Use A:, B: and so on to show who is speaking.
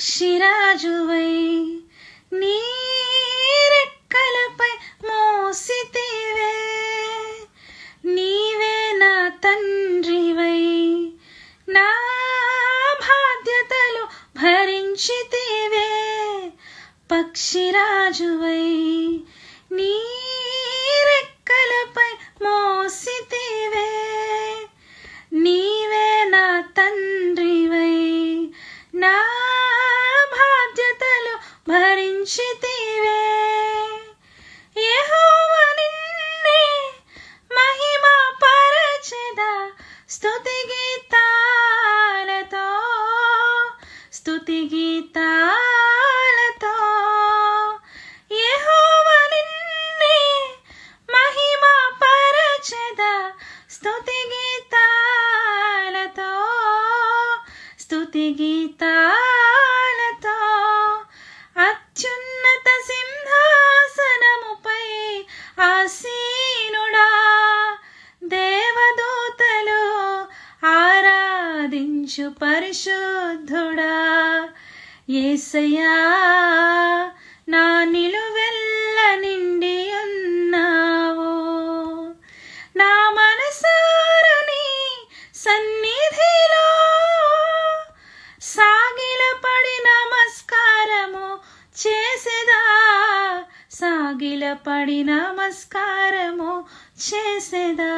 A: పక్షిరాజువై నీ రెక్కలపై మోసితివే, నీవే నా తండ్రివై నా బాధ్యతలు భరించితివే. పక్షిరాజువై నీ రెక్కలపై మోసితివే, నీవే నా తండ్రివై నా బాధ్యతలు భరించితివే. యెహోవా నిన్నే మహిమ పరచెదా స్తుతి గీతాలతో, స్తుతి గీతాలతో. యెహోవా నిన్నే మహిమ పరచెదా స్తుతి గీతాలతో, స్తుతి గీతాలతో. అత్యున్నత సింహాసనముపై ఆసీనుడా, దేవదూతలు ఆరాధించు పరిశుద్ధుడా. యేసయ్యా నా నిలువెల్ల నిండి ఉన్నావు, నా మనసారని సన్నిధిలో సాగిలపడి నమస్కారము చేసేదా, సాగిలపడి నమస్కారము చేసేదా.